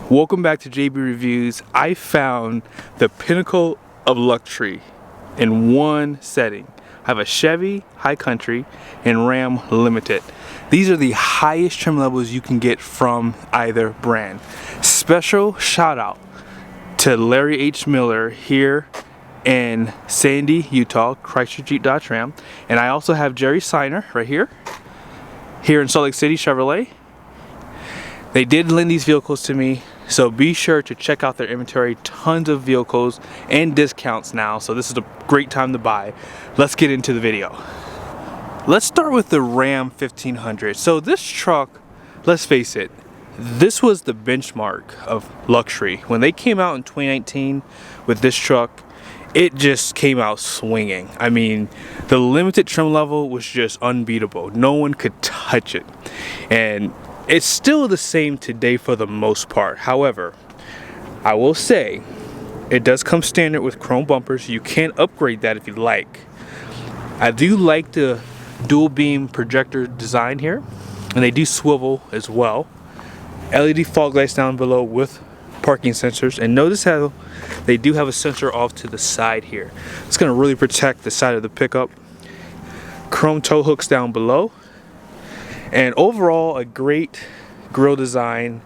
Welcome back to JB Reviews. I found the pinnacle of luxury in one setting. I have a Chevy High Country and Ram Limited. These are the highest trim levels you can get from either brand. Special shout out to Larry H. Miller here in Sandy, Utah, Chrysler Jeep Dodge Ram. And I also have Jerry Seiner right here in Salt Lake City Chevrolet. They did lend these vehicles to me, so be sure to check out their inventory. Tons of vehicles and discounts now, so this is a great time to buy. Let's get into the video. Let's start with the Ram 1500. So this truck, let's face it, this was the benchmark of luxury. When they came out in 2019 with this truck, it just came out swinging. I mean, the limited trim level was just unbeatable. No one could touch it. And it's still the same today for the most part. However, I will say it does come standard with chrome bumpers. You can upgrade that if you like. I do like the dual beam projector design here, and they do swivel as well. LED fog lights down below with parking sensors, and notice how they do have a sensor off to the side here. It's going to really protect the side of the pickup. Chrome tow hooks down below. And overall, a great grille design,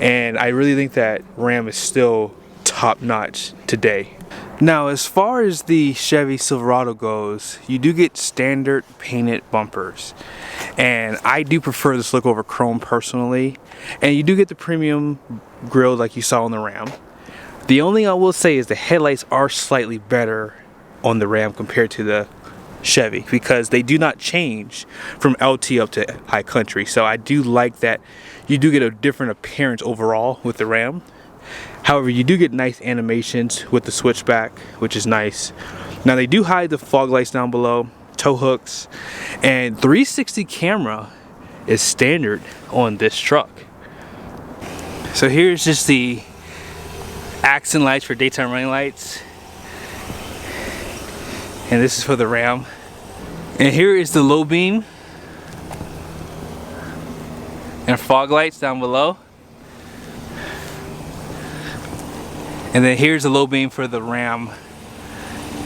and I really think that Ram is still top notch today. Now, as far as the Chevy Silverado goes, you do get standard painted bumpers, and I do prefer this look over chrome personally. And you do get the premium grille like you saw on the Ram. The only thing I will say is the headlights are slightly better on the Ram compared to the Chevy, because they do not change from LT up to High Country. So I do like that you do get a different appearance overall with the Ram. However, you do get nice animations with the switchback, which is nice. Now they do hide the fog lights down below, tow hooks, and 360 camera is standard on this truck. So here's just the accent lights for daytime running lights. And this is for the Ram. And here is the low beam and fog lights down below. And then here's the low beam for the Ram.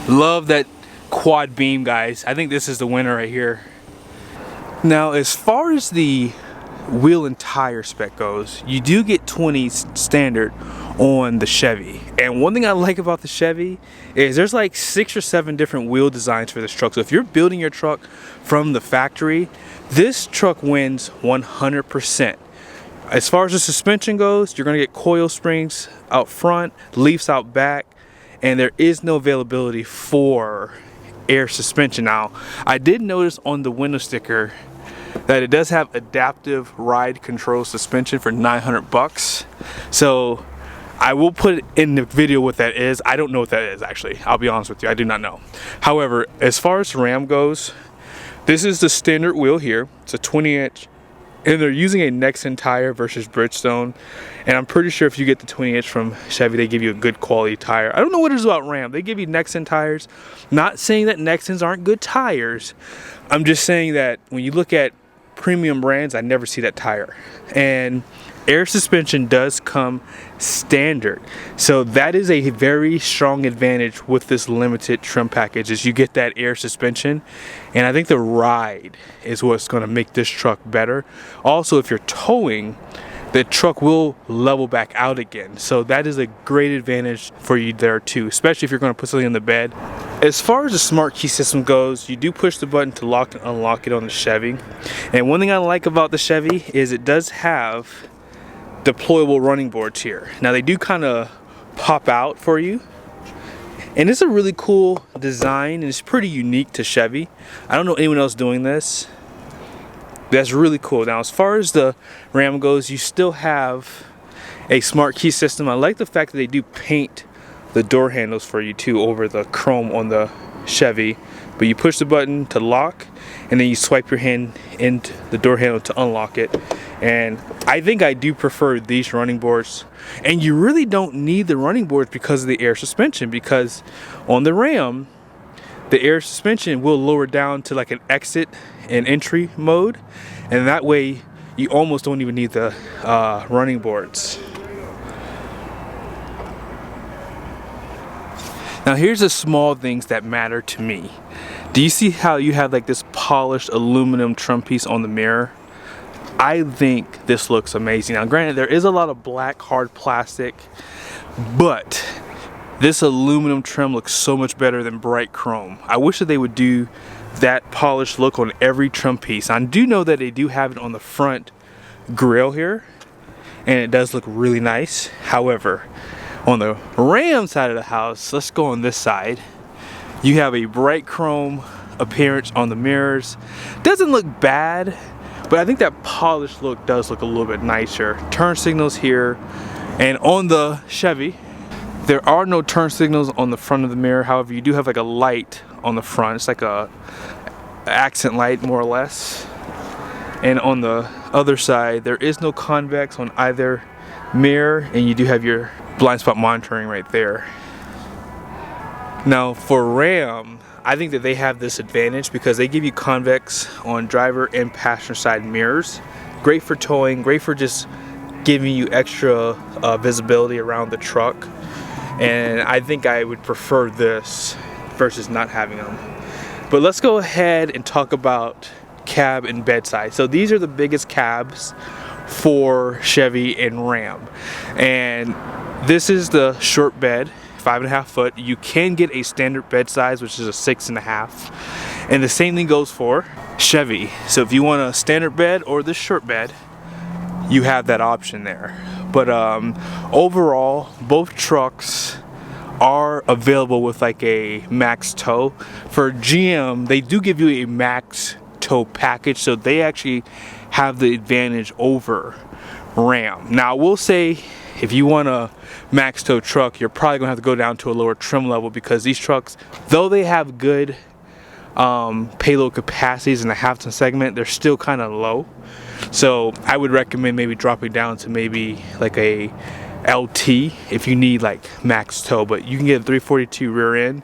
Love that quad beam, guys. I think this is the winner right here. Now, as far as the wheel and tire spec goes, you do get 20s standard on the Chevy. And one thing I like about the Chevy is there's like 6 or 7 different wheel designs for this truck. So if you're building your truck from the factory, this truck wins 100%. As far as the suspension goes, you're going to get coil springs out front, leafs out back, and there is no availability for air suspension. Now, I did notice on the window sticker that it does have adaptive ride control suspension for 900 bucks. So I will put it in the video what that is. I don't know what that is, actually. I'll be honest with you, I do not know. However, as far as Ram goes, this is the standard wheel here. It's a 20-inch, and they're using a Nexen tire versus Bridgestone. And I'm pretty sure if you get the 20-inch from Chevy, they give you a good quality tire. I don't know what it is about Ram. They give you Nexen tires. Not saying that Nexens aren't good tires. I'm just saying that when you look at premium brands, I never see that tire. And air suspension does come standard, so that is a very strong advantage with this limited trim package, is you get that air suspension. And I think the ride is what's going to make this truck better. Also, if you're towing, the truck will level back out again, so that is a great advantage for you there too, especially if you're going to put something in the bed. As far as the smart key system goes, you do push the button to lock and unlock it on the Chevy. And one thing I like about the Chevy is it does have deployable running boards here. Now they do kind of pop out for you, and it's a really cool design, and it's pretty unique to Chevy. I don't know anyone else doing this. That's really cool. Now, as far as the Ram goes, you still have a smart key system. I like the fact that they do paint the door handles for you too over the chrome on the Chevy. But you push the button to lock, and then you swipe your hand into the door handle to unlock it. And I think I do prefer these running boards. And you really don't need the running boards because of the air suspension, because on the Ram, the air suspension will lower down to like an exit and entry mode, and that way you almost don't even need the running boards. Now here's the small things that matter to me. Do you see how you have like this polished aluminum trim piece on the mirror? I think this looks amazing. Now granted, there is a lot of black hard plastic, but this aluminum trim looks so much better than bright chrome. I wish that they would do that polished look on every trim piece. I do know that they do have it on the front grille here, and it does look really nice. However, on the Ram side of the house, let's go on this side, you have a bright chrome appearance on the mirrors. Doesn't look bad, but I think that polished look does look a little bit nicer. Turn signals here, and on the Chevy, there are no turn signals on the front of the mirror. However, you do have like a light on the front. It's like a accent light, more or less. And on the other side, there is no convex on either mirror, and you do have your blind spot monitoring right there. Now for Ram, I think that they have this advantage because they give you convex on driver and passenger side mirrors. Great for towing, great for just giving you extra visibility around the truck. And I think I would prefer this versus not having them. But let's go ahead and talk about cab and bedside. So these are the biggest cabs for Chevy and Ram. And this is the short bed, 5.5 foot. You can get a standard bed size, which is a 6.5. And the same thing goes for Chevy. So if you want a standard bed or the short bed, you have that option there. But overall, both trucks are available with like a max tow. For GM, they do give you a max tow package, so they actually have the advantage over Ram. Now I will say, if you want a max tow truck, you're probably gonna have to go down to a lower trim level, because these trucks, though they have good payload capacities in the half ton segment, they're still kind of low. So I would recommend maybe dropping down to maybe like a LT if you need like max tow. But you can get a 342 rear end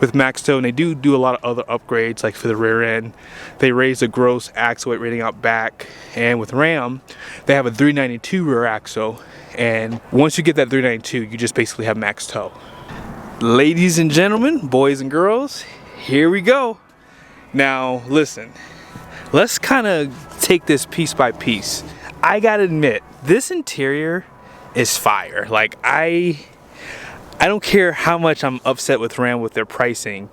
with max tow, and they do a lot of other upgrades. Like for the rear end, they raise the gross axle weight rating out back, and with Ram they have a 392 rear axle, and once you get that 392, you just basically have max tow. Ladies and gentlemen, boys and girls, here we go. Now listen, let's kind of take this piece by piece. I gotta admit, this interior is fire. Like I don't care how much I'm upset with Ram with their pricing.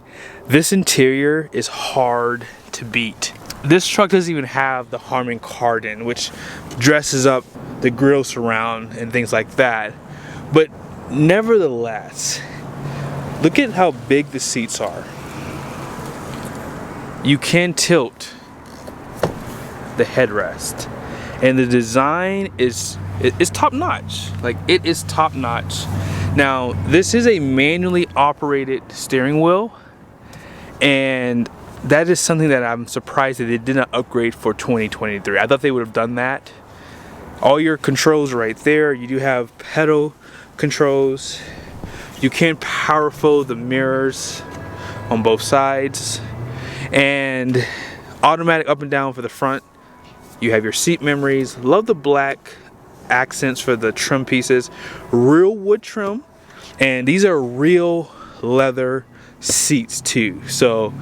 This interior is hard to beat. This truck doesn't even have the Harman Kardon, which dresses up the grille surround and things like that. But nevertheless, look at how big the seats are. You can tilt the headrest, and the design is top notch. Like, it is top notch. Now this is a manually operated steering wheel, and that is something that I'm surprised that they did not upgrade for 2023. I thought they would have done that. All your controls are right there. You do have pedal controls. You can power fold the mirrors on both sides, and automatic up and down for the front. You have your seat memories. Love the black accents for the trim pieces. Real wood trim, and these are real leather seats too. So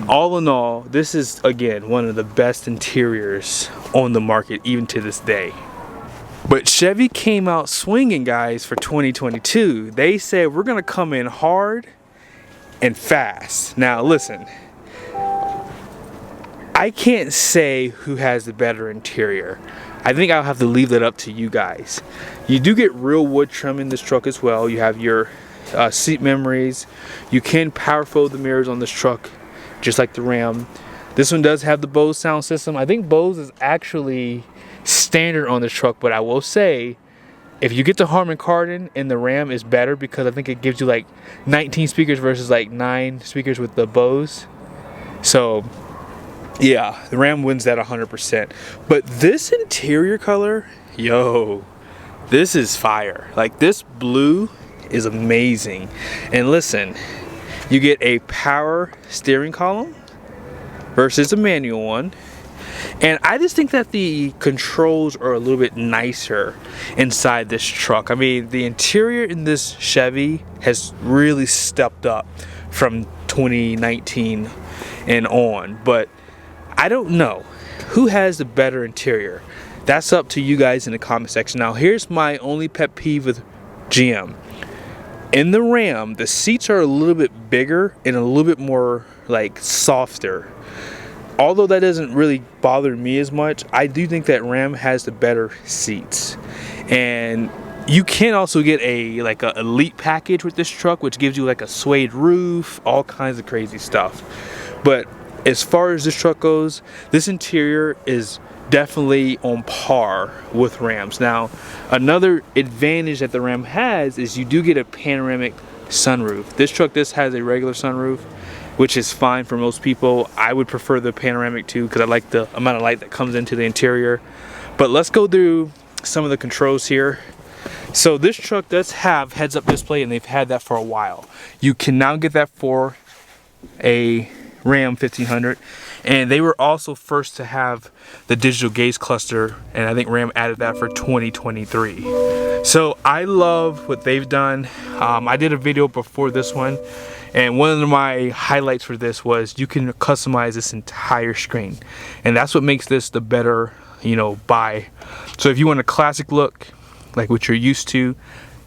all in all, this is again one of the best interiors on the market even to this day. But Chevy came out swinging, guys, for 2022. They said we're gonna come in hard and fast. Now listen, I can't say who has the better interior. I think I'll have to leave that up to you guys. You do get real wood trim in this truck as well. You have your seat memories. You can power fold the mirrors on this truck, just like the Ram. This one does have the Bose sound system. I think Bose is actually standard on this truck, but I will say, if you get the Harman Kardon in the Ram, is better, because I think it gives you like 19 speakers versus like 9 speakers with the Bose. So yeah, the Ram wins that 100%. But this interior color, yo, this is fire. Like, this blue is amazing. And listen, you get a power steering column versus a manual one. And I just think that the controls are a little bit nicer inside this truck. I mean, the interior in this Chevy has really stepped up from 2019 and on, but I don't know who has the better interior. That's up to you guys in the comment section. Now, here's my only pet peeve with GM. In the Ram, the seats are a little bit bigger and a little bit more like softer. Although that doesn't really bother me as much, I do think that Ram has the better seats. And you can also get a elite package with this truck, which gives you like a suede roof, all kinds of crazy stuff. But as far as this truck goes, this interior is definitely on par with Rams. Now, another advantage that the Ram has is you do get a panoramic sunroof. This truck has a regular sunroof, which is fine for most people. I would prefer the panoramic too, because I like the amount of light that comes into the interior. But let's go through some of the controls here. So this truck does have heads-up display, and they've had that for a while. You can now get that for a Ram 1500, and they were also first to have the digital gaze cluster, and I think Ram added that for 2023. So I love what they've done. I did a video before this one, and one of my highlights for this was you can customize this entire screen, and that's what makes this the better, you know, buy. So if you want a classic look like what you're used to,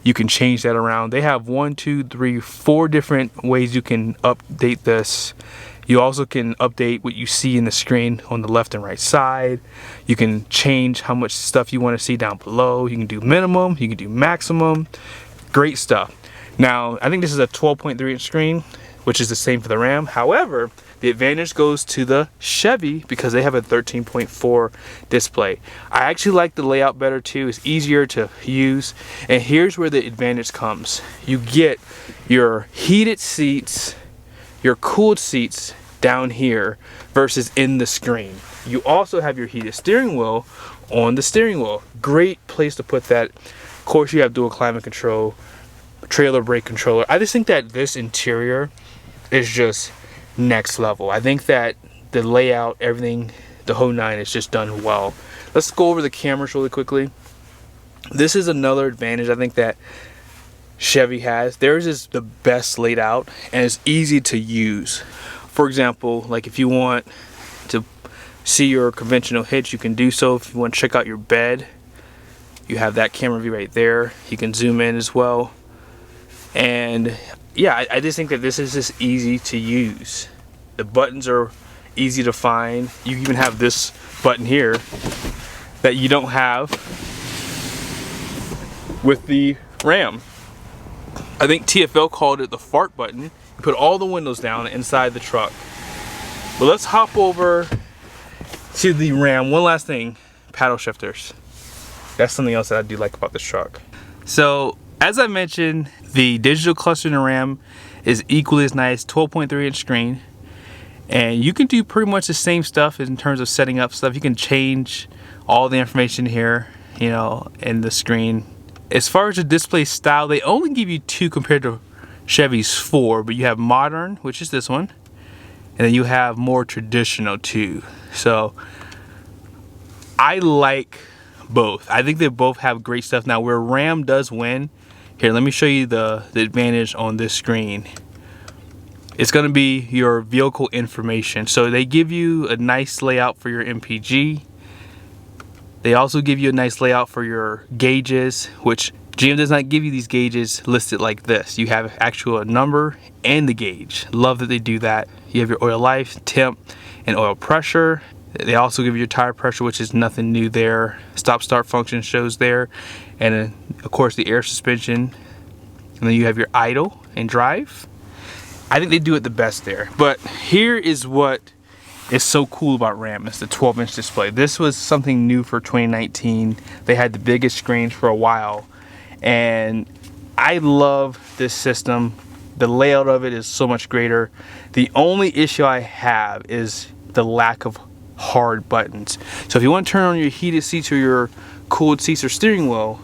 you can change that around. They have 1, 2, 3, 4 different ways you can update this. You also can update what you see in the screen on the left and right side. You can change how much stuff you want to see down below. You can do minimum, you can do maximum. Great stuff. Now, I think this is a 12.3 inch screen, which is the same for the Ram. However, the advantage goes to the Chevy because they have a 13.4 display. I actually like the layout better too. It's easier to use. And here's where the advantage comes. You get your heated seats, your cooled seats down here versus in the screen. You also have your heated steering wheel on the steering wheel. Great place to put that. Of course, you have dual climate control, trailer brake controller. I just think that this interior is just next level. I think that the layout, everything, the whole nine is just done well. Let's go over the cameras really quickly. This is another advantage I think that Chevy has. Theirs is the best laid out and it's easy to use. For example, like if you want to see your conventional hitch, you can do so. If you want to check out your bed, you have that camera view right there. You can zoom in as well. And yeah, I just think that this is just easy to use. The buttons are easy to find. You even have this button here that you don't have with the Ram. I think TFL called it the fart button. You put all the windows down inside the truck. But let's hop over to the Ram. One last thing, paddle shifters. That's something else that I do like about this truck. So as I mentioned, the digital cluster in the Ram is equally as nice, 12.3 inch screen. And you can do pretty much the same stuff in terms of setting up stuff. You can change all the information here, you know, in the screen. As far as the display style, they only give you 2 compared to Chevy's 4, but you have modern, which is this one, and then you have more traditional too. So I like both. I think they both have great stuff. Now where Ram does win, here, let me show you the advantage on this screen. It's going to be your vehicle information. So they give you a nice layout for your MPG. They also give you a nice layout for your gauges, which GM does not give you these gauges listed like this. You have actual number and the gauge. Love that they do that. You have your oil life, temp, and oil pressure. They also give you your tire pressure, which is nothing new there. Stop start function shows there. And then, of course, the air suspension. And then you have your idle and drive. I think they do it the best there. But here is what is so cool about Ram. It's the 12-inch display. This was something new for 2019. They had the biggest screens for a while. And I love this system. The layout of it is so much greater. The only issue I have is the lack of hard buttons. So if you want to turn on your heated seats or your cooled seats or steering wheel,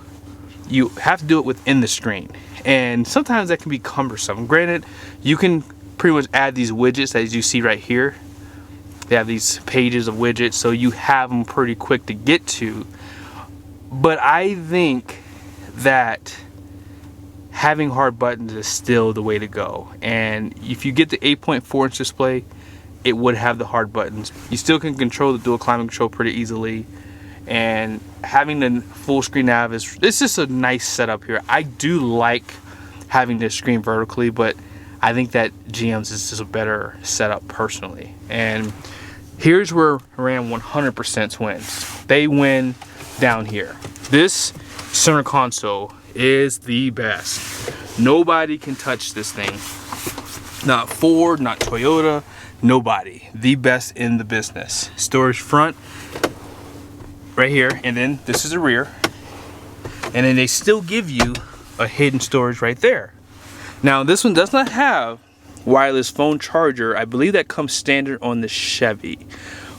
you have to do it within the screen. And sometimes that can be cumbersome. Granted, you can pretty much add these widgets as you see right here. They have these pages of widgets, so you have them pretty quick to get to. But I think that having hard buttons is still the way to go. And if you get the 8.4 inch display, it would have the hard buttons. You still can control the dual climate control pretty easily. And having the full screen nav is, it's just a nice setup here. I do like having this screen vertically, but I think that GM's is just a better setup personally. And here's where Ram 100% wins. They win down here. This center console is the best. Nobody can touch this thing. Not Ford, not Toyota, nobody. The best in the business. Storage front right here, and then this is the rear. And then they still give you a hidden storage right there. Now this one does not have wireless phone charger. I believe that comes standard on the Chevy.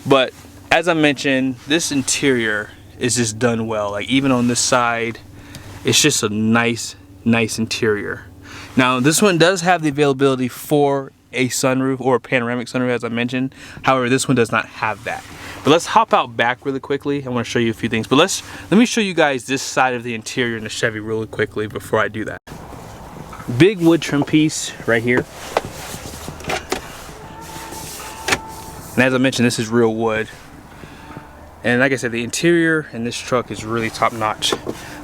But as I mentioned, this interior is just done well. Like even on this side, it's just a nice interior. Now this one does have the availability for a sunroof or a panoramic sunroof, as I mentioned. However, this one does not have that. But let's hop out back really quickly. I want to show you a few things. But let me show you guys this side of the interior in the Chevy really quickly before I do that. Big wood trim piece right here. And as I mentioned, this is real wood. And like I said, the interior in this truck is really top notch.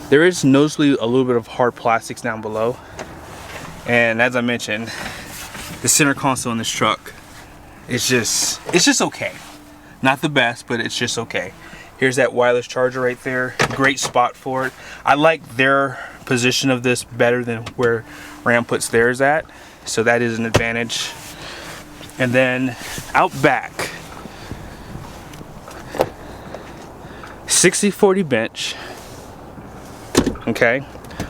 There is noticeably a little bit of hard plastics down below. And as I mentioned, the center console in this truck is just okay. Not the best, but it's just okay. Here's that wireless charger right there. Great spot for it. I like their position of this better than where Ram puts theirs at. So that is an advantage. And then out back, 60/40 bench. Okay.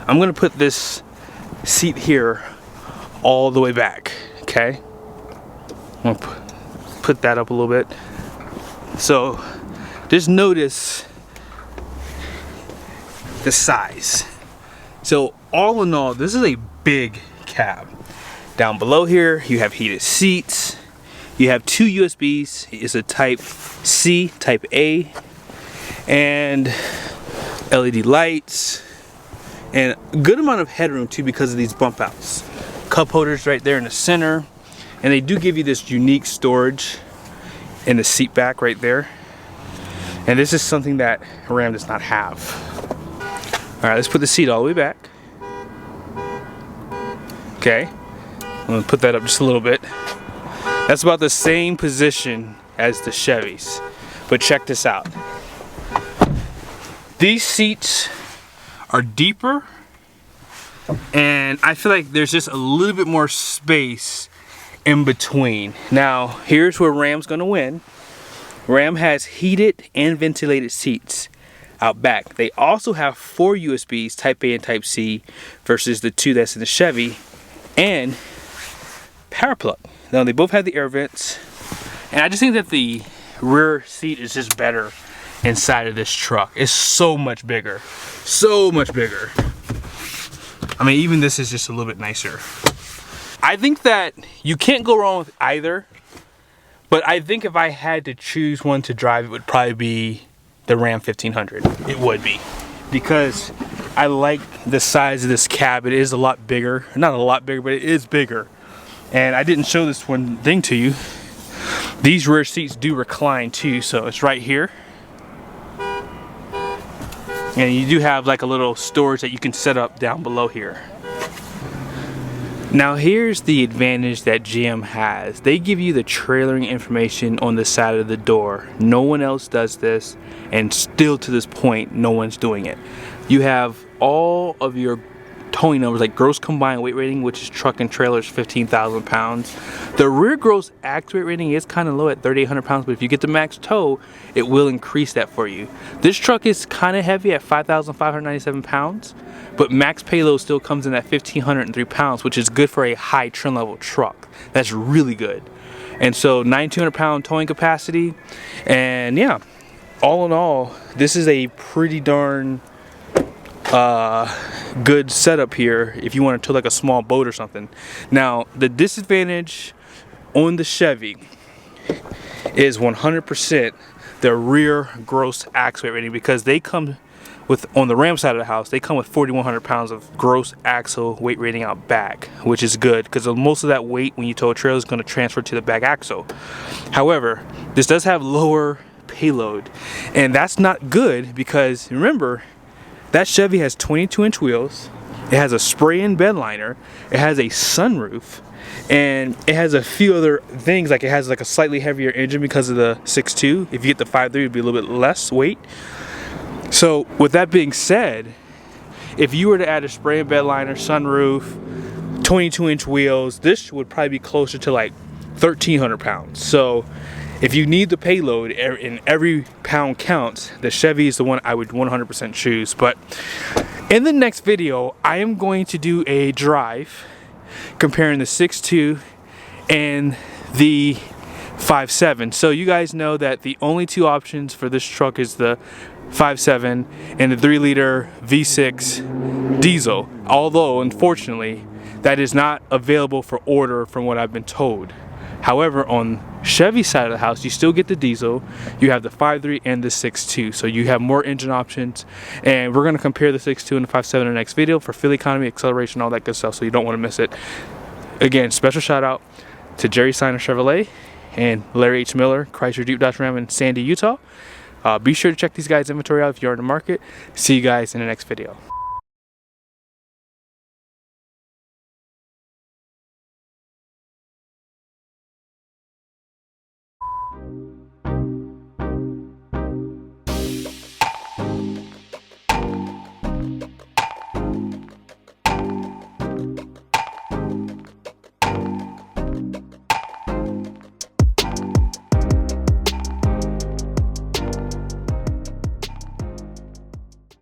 I'm gonna put this seat here all the way back. Okay. I'm gonna put that up a little bit. So just notice the size. So all in all, this is a big cab. Down below here, you have heated seats. You have two USBs. It's a type C, type A, and LED lights, and a good amount of headroom too because of these bump outs. Cup holders right there in the center, and they do give you this unique storage in the seat back right there. And this is something that Ram does not have. All right, let's put the seat all the way back. Okay, I'm gonna put that up just a little bit. That's about the same position as the Chevys. But check this out. These seats are deeper, and I feel like there's just a little bit more space in between. Now, here's where Ram's gonna win. Ram has heated and ventilated seats out back. They also have 4 USBs, type A and type C, versus the 2 that's in the Chevy, and power plug. Now they both have the air vents, and I just think that the rear seat is just better inside of this truck. It's so much bigger, so much bigger. I mean, even this is just a little bit nicer. I think that you can't go wrong with either, but I think if I had to choose one to drive, it would probably be the Ram 1500. It would be, because I like the size of this cab. It is a lot bigger, not a lot bigger, but it is bigger. And I didn't show this one thing to you. These rear seats do recline too, so it's right here. And you do have like a little storage that you can set up down below here. Now here's the advantage that GM has. They give you the trailering information on the side of the door. No one else does this, and still to this point, no one's doing it. You have all of your towing numbers, like gross combined weight rating, which is truck and trailers 15,000 pounds. The rear gross act weight rating is kind of low at 3,800 pounds, but if you get the max tow, it will increase that for you. This truck is kind of heavy at 5,597 pounds, but max payload still comes in at 1,503 pounds, which is good for a high trim level truck. That's really good. And so 9,200 pound towing capacity, and yeah, all in all, this is a pretty darn good setup here if you want to tow like a small boat or something. Now the disadvantage on the Chevy is 100% the rear gross axle weight rating, because they come with, on the Ram side of the house, they come with 4,100 pounds of gross axle weight rating out back, which is good because most of that weight when you tow a trailer is going to transfer to the back axle. However, this does have lower payload, and that's not good because remember, that Chevy has 22-inch wheels, it has a spray-in bed liner, it has a sunroof, and it has a few other things, like it has like a slightly heavier engine because of the 6.2. If you get the 5.3, it would be a little bit less weight. So with that being said, if you were to add a spray-in bed liner, sunroof, 22-inch wheels, this would probably be closer to like 1,300 pounds. So if you need the payload and every pound counts, the Chevy is the one I would 100% choose. But in the next video, I am going to do a drive comparing the 6.2 and the 5.7. So you guys know that the only two options for this truck is the 5.7 and the 3-liter V6 diesel, although unfortunately that is not available for order from what I've been told. However, on Chevy's side of the house, you still get the diesel, you have the 5.3 and the 6.2, so you have more engine options, and we're going to compare the 6.2 and the 5.7 in the next video for fuel economy, acceleration, all that good stuff, so you don't want to miss it. Again, special shout out to Jerry Seiner Chevrolet and Larry H. Miller, Chrysler Jeep Dodge Ram in Sandy, Utah. Be sure to check these guys' inventory out if you're in the market. See you guys in the next video.